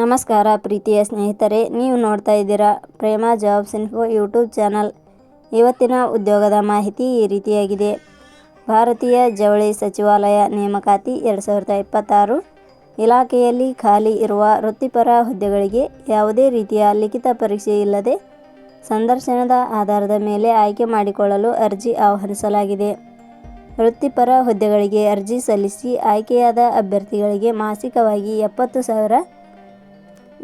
ನಮಸ್ಕಾರ ಪ್ರೀತಿಯ ಸ್ನೇಹಿತರೆ, ನೀವು ನೋಡ್ತಾ ಇದ್ದೀರಾ ಪ್ರೇಮ ಜಾಬ್ಸ್ ಇನ್ಫೋ ಯೂಟ್ಯೂಬ್ ಚಾನಲ್. ಇವತ್ತಿನ ಉದ್ಯೋಗದ ಮಾಹಿತಿ ಈ ರೀತಿಯಾಗಿದೆ. ಭಾರತೀಯ ಜವಳಿ ಸಚಿವಾಲಯ ನೇಮಕಾತಿ 2026 ಇಲಾಖೆಯಲ್ಲಿ ಖಾಲಿ ಇರುವ ವೃತ್ತಿಪರ ಹುದ್ದೆಗಳಿಗೆ ಯಾವುದೇ ರೀತಿಯ ಲಿಖಿತ ಪರೀಕ್ಷೆ ಇಲ್ಲದೆ ಸಂದರ್ಶನದ ಆಧಾರದ ಮೇಲೆ ಆಯ್ಕೆ ಮಾಡಿಕೊಳ್ಳಲು ಅರ್ಜಿ ಆಹ್ವಾನಿಸಲಾಗಿದೆ. ವೃತ್ತಿಪರ ಹುದ್ದೆಗಳಿಗೆ ಅರ್ಜಿ ಸಲ್ಲಿಸಿ ಆಯ್ಕೆಯಾದ ಅಭ್ಯರ್ಥಿಗಳಿಗೆ ಮಾಸಿಕವಾಗಿ 70,000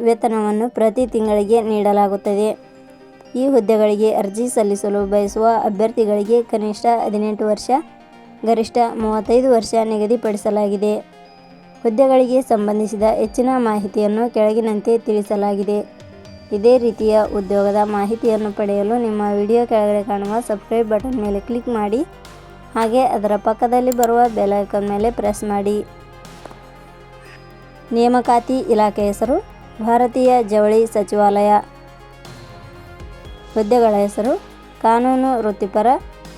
ವೇತನವನ್ನು ಪ್ರತಿ ತಿಂಗಳಿಗೆ ನೀಡಲಾಗುತ್ತದೆ. ಈ ಹುದ್ದೆಗಳಿಗೆ ಅರ್ಜಿ ಸಲ್ಲಿಸಲು ಬಯಸುವ ಅಭ್ಯರ್ಥಿಗಳಿಗೆ ಕನಿಷ್ಠ 18 ವರ್ಷ, ಗರಿಷ್ಠ 35 ವರ್ಷ ನಿಗದಿಪಡಿಸಲಾಗಿದೆ. ಹುದ್ದೆಗಳಿಗೆ ಸಂಬಂಧಿಸಿದ ಹೆಚ್ಚಿನ ಮಾಹಿತಿಯನ್ನು ಕೆಳಗಿನಂತೆ ತಿಳಿಸಲಾಗಿದೆ. ಇದೇ ರೀತಿಯ ಉದ್ಯೋಗದ ಮಾಹಿತಿಯನ್ನು ಪಡೆಯಲು ನಿಮ್ಮ ವಿಡಿಯೋ ಕೆಳಗಡೆ ಕಾಣುವ ಸಬ್ಸ್ಕ್ರೈಬ್ ಬಟನ್ ಮೇಲೆ ಕ್ಲಿಕ್ ಮಾಡಿ, ಹಾಗೆ ಅದರ ಪಕ್ಕದಲ್ಲಿ ಬರುವ ಬೆಲ್ ಐಕಾನ್ ಮೇಲೆ ಪ್ರೆಸ್ ಮಾಡಿ. ನೇಮಕಾತಿ ಇಲಾಖೆ ಹೆಸರು ಭಾರತೀಯ ಜವಳಿ ಸಚಿವಾಲಯ. ಹುದ್ದೆಗಳ ಹೆಸರು ಕಾನೂನು ವೃತ್ತಿಪರ,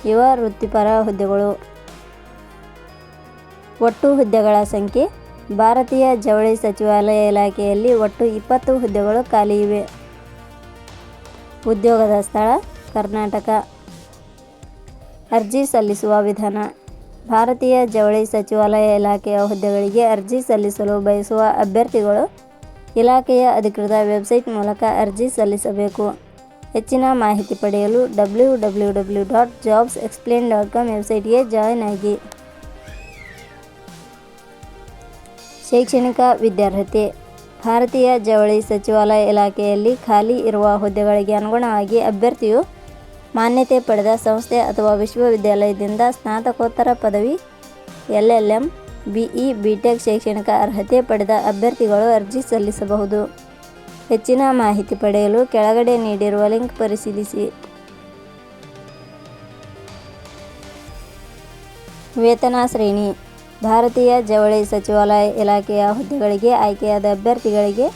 ಯುವ ವೃತ್ತಿಪರ ಹುದ್ದೆಗಳು. ಒಟ್ಟು ಹುದ್ದೆಗಳ ಸಂಖ್ಯೆ ಭಾರತೀಯ ಜವಳಿ ಸಚಿವಾಲಯ ಇಲಾಖೆಯಲ್ಲಿ ಒಟ್ಟು 20 ಹುದ್ದೆಗಳು ಖಾಲಿ ಇವೆ. ಉದ್ಯೋಗದ ಸ್ಥಳ ಕರ್ನಾಟಕ. ಅರ್ಜಿ ಸಲ್ಲಿಸುವ ವಿಧಾನ. ಭಾರತೀಯ ಜವಳಿ ಸಚಿವಾಲಯ ಇಲಾಖೆಯ ಹುದ್ದೆಗಳಿಗೆ ಅರ್ಜಿ ಸಲ್ಲಿಸಲು ಬಯಸುವ ಅಭ್ಯರ್ಥಿಗಳು ಇಲಾಖೆಯ ಅಧಿಕೃತ ವೆಬ್ಸೈಟ್ ಮೂಲಕ ಅರ್ಜಿ ಸಲ್ಲಿಸಬೇಕು. ಹೆಚ್ಚಿನ ಮಾಹಿತಿ ಪಡೆಯಲು www.jobsexplain.com ವೆಬ್ಸೈಟ್ಗೆ ಜಾಯಿನ್ ಆಗಿ. ಶೈಕ್ಷಣಿಕ ವಿದ್ಯಾರ್ಹತೆ. ಭಾರತೀಯ ಜವಳಿ ಸಚಿವಾಲಯ ಇಲಾಖೆಯಲ್ಲಿ ಖಾಲಿ ಇರುವ ಹುದ್ದೆಗಳಿಗೆ ಅನುಗುಣವಾಗಿ ಅಭ್ಯರ್ಥಿಯು ಮಾನ್ಯತೆ ಪಡೆದ ಸಂಸ್ಥೆ ಅಥವಾ ವಿಶ್ವವಿದ್ಯಾಲಯದಿಂದ ಸ್ನಾತಕೋತ್ತರ ಪದವಿ, LLM, BE, BTech ಶೈಕ್ಷಣಿಕ ಅರ್ಹತೆ ಪಡೆದ ಅಭ್ಯರ್ಥಿಗಳು ಅರ್ಜಿ ಸಲ್ಲಿಸಬಹುದು. ಹೆಚ್ಚಿನ ಮಾಹಿತಿ ಪಡೆಯಲು ಕೆಳಗಡೆ ನೀಡಿರುವ ಲಿಂಕ್ ಪರಿಶೀಲಿಸಿ. ವೇತನ ಶ್ರೇಣಿ. ಭಾರತೀಯ ಜವಳಿ ಸಚಿವಾಲಯ ಇಲಾಖೆಯ ಹುದ್ದೆಗಳಿಗೆ ಆಯ್ಕೆಯಾದ ಅಭ್ಯರ್ಥಿಗಳಿಗೆ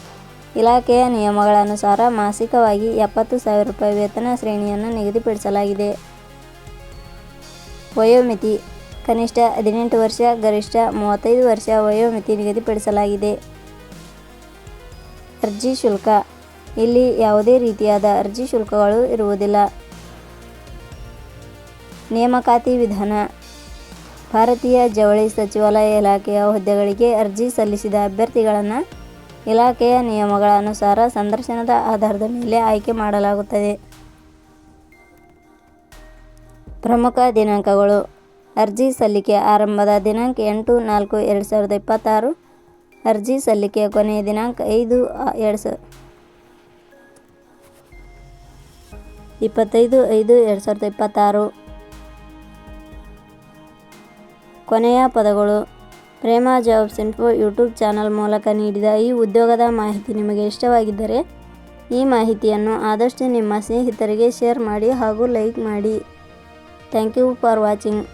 ಇಲಾಖೆಯ ನಿಯಮಗಳ ಅನುಸಾರ ಮಾಸಿಕವಾಗಿ 70,000 ರೂಪಾಯಿ ವೇತನ ಶ್ರೇಣಿಯನ್ನು ನಿಗದಿಪಡಿಸಲಾಗಿದೆ. ವಯೋಮಿತಿ. ಕನಿಷ್ಠ 18 ವರ್ಷ, ಗರಿಷ್ಠ 35 ವರ್ಷ ವಯೋಮಿತಿ ನಿಗದಿಪಡಿಸಲಾಗಿದೆ. ಅರ್ಜಿ ಶುಲ್ಕ. ಇಲ್ಲಿ ಯಾವುದೇ ರೀತಿಯಾದ ಅರ್ಜಿ ಶುಲ್ಕಗಳು ಇರುವುದಿಲ್ಲ. ನೇಮಕಾತಿ ವಿಧಾನ. ಭಾರತೀಯ ಜವಳಿ ಸಚಿವಾಲಯ ಇಲಾಖೆಯ ಹುದ್ದೆಗಳಿಗೆ ಅರ್ಜಿ ಸಲ್ಲಿಸಿದ ಅಭ್ಯರ್ಥಿಗಳನ್ನು ಇಲಾಖೆಯ ನಿಯಮಗಳ ಅನುಸಾರ ಸಂದರ್ಶನದ ಆಧಾರದ ಮೇಲೆ ಆಯ್ಕೆ ಮಾಡಲಾಗುತ್ತದೆ. ಪ್ರಮುಖ ದಿನಾಂಕಗಳು. ಅರ್ಜಿ ಸಲ್ಲಿಕೆ ಆರಂಭದ ದಿನಾಂಕ 8/4/2026. ಅರ್ಜಿ ಸಲ್ಲಿಕೆಯ ಕೊನೆಯ ದಿನಾಂಕ 25/5/2026. ಕೊನೆಯ ಪದಗಳು. ಪ್ರೇಮ ಜಾಬ್ಸ್ ಇನ್ಫೋ ಯೂಟ್ಯೂಬ್ ಚಾನಲ್ ಮೂಲಕ ನೀಡಿದ ಈ ಉದ್ಯೋಗದ ಮಾಹಿತಿ ನಿಮಗೆ ಇಷ್ಟವಾಗಿದ್ದರೆ ಈ ಮಾಹಿತಿಯನ್ನು ಆದಷ್ಟು ನಿಮ್ಮ ಸ್ನೇಹಿತರಿಗೆ ಶೇರ್ ಮಾಡಿ ಹಾಗೂ ಲೈಕ್ ಮಾಡಿ. Thank you for watching.